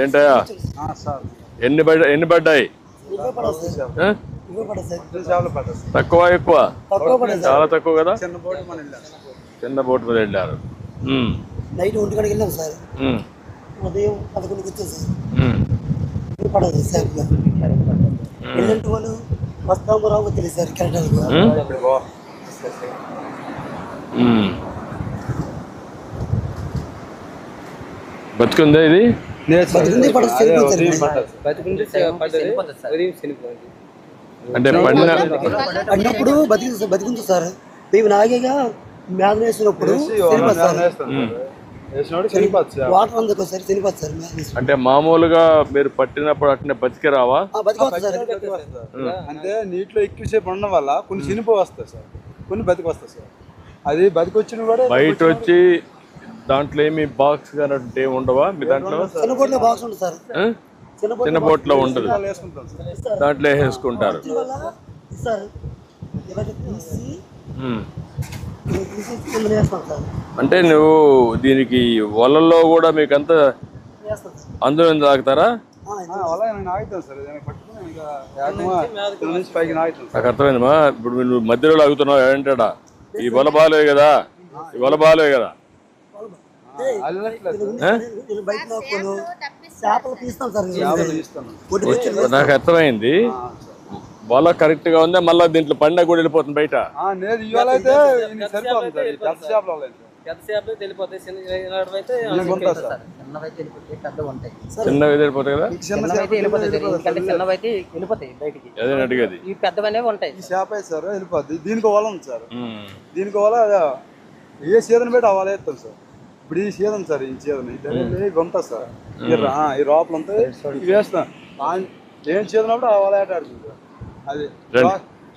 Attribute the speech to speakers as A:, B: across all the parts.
A: ఏంటయ్యా ఎన్ని పడ్డాయి? తక్కువ ఎక్కువ? చాలా తక్కువ కదా. చిన్న బోట్ మీద వెళ్ళారు.
B: నైట్ 1 గంటకి వెళ్ళాం సార్. ఉదయం 11కి వచ్చాం సార్. పడదు సార్. ఎల్లంటి వాళ్ళు వస్తాము రావు తెలియదు సార్. కరెక్ట్
A: బతుకుందా ఇది? అంటే
B: పడినప్పుడు బతికుంది సార్. మేము నాగేగా మేధ వేసినప్పుడు వాటర్ అందుకు సార్ చనిపోతుంది సార్.
A: అంటే మామూలుగా మీరు పట్టినప్పుడు అట్నే బతికి రావా?
C: అంటే నీటిలో ఎక్కువసేపు ఉండడం వల్ల కొన్ని చనిపో వస్తాయి సార్, కొన్ని బతికి వస్తాయి సార్. అది బతికి వచ్చిన కూడా
A: బయట వచ్చి దాంట్లో ఏమి బాక్స్ కానీ ఉండవా మీ దాంట్లో?
B: బాక్స్ ఉంటుంది సార్.
A: చిన్న బోట్ లో ఉండదు, దాంట్లో వేసుకుంటారు. అంటే నువ్వు దీనికి వలల్లో కూడా మీకు అంతా అందులో తాగుతారా? నాకు అర్థమైందమ్మా. ఇప్పుడు నువ్వు మధ్యలో లాగుతున్నావు ఏంటా? ఈ వల బాలే కదా, ఈ వల బాలే కదా. నాకు అర్థమైంది. వల కరెక్ట్ గా ఉందా? మళ్ళీ దీంట్లో పండగ కూడా వెళ్ళిపోతుంది బయట. చిన్నవి వెళ్ళిపోతాయి కదా. అదే అడిగేది.
C: దీనికి వల ఉంది సార్. దీనికి వల ఏ సీజన్ పెట్టి అవ్వాలి వేస్తాం సార్. ఇప్పుడు ఈ సీజన్ సార్, ఈ సీజన్ ఇవి ఉంటుంది సార్. ఈ రోపలు ఉంటాయి, ఇవి వేస్తాం. ఏం సీజన్ అప్పుడు అవ్వాలి ఆట ఆడుతుంది సార్. అది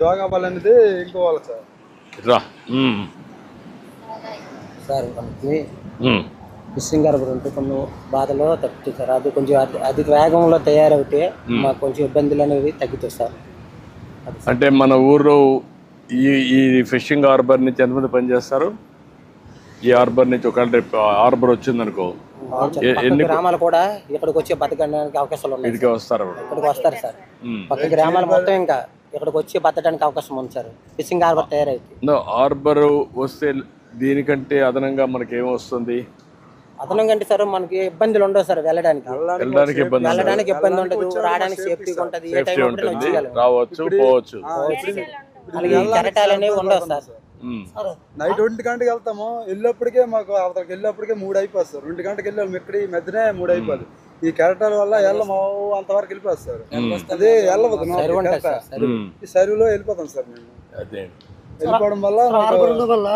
C: జోగా బాల్ అనేది ఇంకోవాలి సార్.
B: సార్ మనకి ఫిషింగ్ హార్బర్ ఉంటే కొన్ని బాధలో తగ్గుతుంది సార్. అది కొంచెం అధిక వేగంలో తయారవుతే మాకు కొంచెం ఇబ్బందులు అనేవి తగ్గుతాయి సార్.
A: అంటే మన ఊర్లో ఈ ఫిషింగ్ హార్బర్ నుంచి ఎంతమంది పనిచేస్తారు? ఈ హార్బర్ నుంచి ఒకవేళ హార్బర్ వచ్చిందనుకో,
B: ఎన్ని గ్రామాలు కూడా ఇక్కడికి వచ్చి బతకడానికి అవకాశాలు ఉన్నాయి.
A: ఇక్కడికి వస్తారు
B: సార్. పక్క గ్రామాలు మొత్తం ఇంకా ఇక్కడికి వచ్చి బతకడానికి అవకాశం ఉంది సార్. ఫిషింగ్ హార్బర్ తయారైతే.
A: హార్బర్ వస్తే దీనికంటే అదనంగా మనకి ఏమొస్తుంది?
B: అదనంగా అంటే సార్ మనకి ఇబ్బందులు ఉండవు సార్. వెళ్ళడానికి ఇబ్బంది ఉండదు, రావడానికి సేఫ్టీ ఉంటుంది. ఏ టైం
A: రావచ్చు పోవచ్చు.
B: కెరటాలు అనేవి ఉండవు సార్.
C: నైట్ 2 గంటకి వెళ్తాము, వెళ్ళేప్పటికే మాకు అవతలకి వెళ్ళేప్పటికే 3 అయిపోతుంది సార్. 2 గంటకి వెళ్ళాము, ఇక్కడ ఈ మధ్యనే 3 అయిపోతుంది. ఈ కెరటాల వల్ల వెళ్ళము అంతవరకు వెళ్ళిపోతుంది సార్. అదే వెళ్ళవద్దు, ఈ సరువులో వెళ్ళిపోతాం సార్. మేము వెళ్ళిపోవడం వల్ల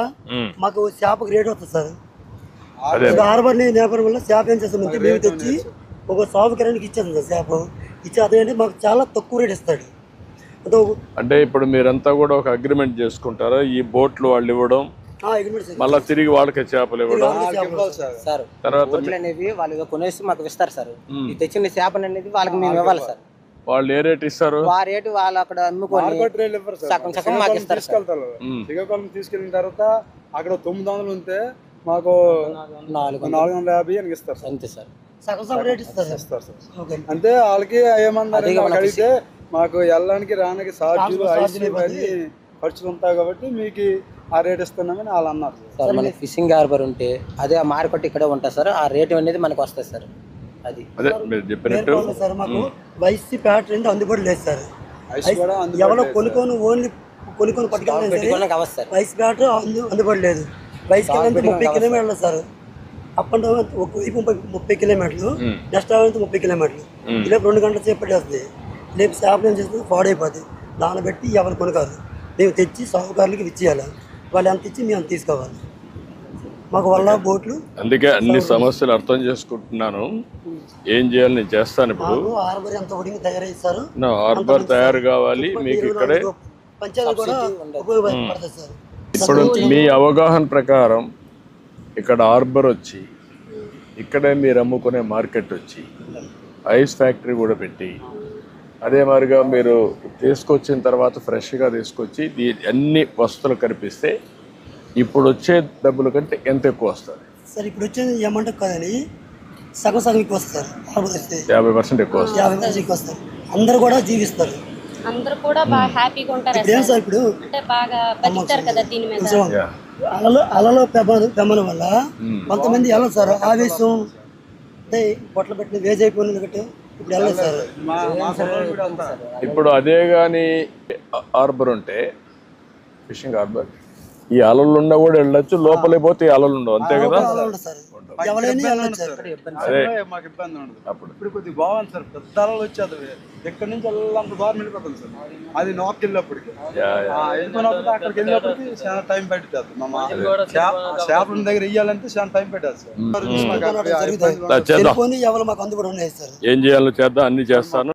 B: మాకు చేపకు రేట్ వస్తుంది సార్. హార్బర్ నేపథ్యం వల్ల చేప ఏం చేస్తామంటే మేము తెచ్చి ఒక సాగుకరానికి ఇచ్చేస్తాం సార్. చేప ఇచ్చి అదే మాకు చాలా తక్కువ రేట్ ఇస్తాడు.
A: అంటే ఇప్పుడు మీరంతా కూడా ఒక అగ్రిమెంట్ చేసుకుంటారా? ఈ బోట్లు వాళ్ళు ఇవ్వడం, మళ్ళీ తిరిగి వాళ్ళకి చేపలు ఇవ్వడం,
B: తర్వాత వాళ్ళు కొనేసి మాకు ఇస్తారు సార్. తెచ్చిన చేపలు అనేది వాళ్ళకి మేము ఇవ్వాలి సార్.
A: వాళ్ళు ఏ రేట్ ఇస్తారు?
B: ఆ రేటు వాళ్ళు అక్కడ అమ్ముకొని సగం సగం మాకు ఇస్తారు.
C: శ్రీకాకుళం తీసుకెళ్ళిన తర్వాత అక్కడ 900 ఉంటే మాకు 450 అని ఇస్తారు.
B: అంతే సార్. సగం సగం రేట్ ఇస్తారు
C: సార్. అంటే వాళ్ళకి ఏమన్నారు అడిగితే మాకు వెళ్ళడానికి రానికి ఛార్జీలు ఖర్చులు ఉంటాయి కాబట్టి మీకు ఆ రేట్ ఇస్తున్నామని వాళ్ళు అన్నారు
B: సార్. మనకి ఫిషింగ్ హార్బర్ ఉంటే అదే ఆ మార్కెట్ ఇక్కడే ఉంటుంది సార్. ఆ రేట్ అనేది మనకు వస్తుంది సార్. అది సార్ మాకు వైసీ ప్యాట్ రెండు అందుబాటు లేదు సార్. ఎవరో కొనుక్కొని ఓన్లీ కొనుక్కొని పట్టుకెళ్ళి వైస్ ప్యాట్ అందుబాటు లేదు. వైస్ 30 కిలోమీటర్లు సార్. అప్ అండ్ డౌన్ ఒక వైపు 30 కిలోమీటర్లు, నెక్స్ట్ 30 కిలోమీటర్లు. ఇలా 2 గంటల సేపు పట్టేస్తుంది. రేపు చేపలు ఏం చేస్తుంది, పాడైపోతుంది. దాన్ని బట్టి ఎవరు కొనుకారు, మేము తెచ్చి సాగుకారులకి ఇచ్చేయాలి. వాళ్ళు ఎంత ఇచ్చి మేము అంత తీసుకోవాలి. మాకు వల్ల బోట్లు.
A: అందుకే అన్ని సమస్యలు అర్థం చేసుకుంటున్నాను. ఏం చేయాలి నేను చేస్తాను. ఇప్పుడు
B: హార్బర్ ఎంత ఒడికి తయారైస్తారు.
A: హార్బర్ తయారు కావాలి మీకు ఇక్కడే.
B: పంచాయతీ కూడా ఉపయోగపడుతుంది సార్.
A: ఇప్పుడు మీ అవగాహన ప్రకారం ఇక్కడ హార్బర్ వచ్చి ఇక్కడే మీరు అమ్ముకునే మార్కెట్ వచ్చి ఐస్ ఫ్యాక్టరీ కూడా పెట్టి అదే మాదిరిగా మీరు తీసుకొచ్చిన తర్వాత ఫ్రెష్గా తీసుకొచ్చి అన్ని వస్తువులు కనిపిస్తే ఇప్పుడు వచ్చే డబ్బుల కంటే ఎంత ఎక్కువ వస్తుంది
B: సార్? ఇప్పుడు వచ్చేది ఏమంటే కదండి సగం సగం ఎక్కువ వస్తారు హార్బర్ వస్తే
A: 50% ఎక్కువ వస్తుంది.
B: 50% ఎక్కువ వస్తారు. అందరు కూడా జీవిస్తారు.
D: అందరూ కూడా బాగా హ్యాపీగా ఉంటారు.
B: ఇప్పుడు ఏం సార్ ఇప్పుడు
D: అంటే బాగా బతుకుతారు కదా దీని మీద.
B: కొంచెం
A: Yeah.
B: అలలో పెమ్మన వల్ల కొంతమంది వెళ్ళదు సార్. ఆవేశం అంటే పొట్ల పెట్టిన వేజ్ అయిపోయిన బట్టి ఇప్పుడు వెళ్ళదు సార్.
A: ఇప్పుడు అదే కానీ హార్బర్ ఉంటే ఫిషింగ్ హార్బర్ ఈ అలలు ఉన్నా కూడా వెళ్ళొచ్చు, లోపలికి పోతే ఈ అలలు ఉండవు, అంతే కదా?
B: అలా ఉండదు సార్. ఎవరైనా వెళ్ళొచ్చు సార్.
A: అదే
C: మాకు ఇబ్బంది ఉండదు.
A: అప్పుడు
C: ఇప్పుడు కొద్దిగా బాగుంది సార్. పెద్ద అలలు వచ్చేది ఎక్కడి నుంచి వెళ్ళాలంత దూరం వెళ్ళిపోతుంది సార్. అది నార్త్ వెళ్ళినప్పటికి వెళ్ళిపోయినప్పుడు అక్కడికి వెళ్ళినప్పటికి చాలా టైం పట్టింది. చేపల దగ్గర వెయ్యాలంటే చాలా టైం పెట్టారు సార్.
A: చేద్దాం,
B: ఎవరు మాకు అందుబాటులో ఉన్నాయి సార్.
A: ఏం చేయాలో చేద్దాం, అన్ని చేస్తాను.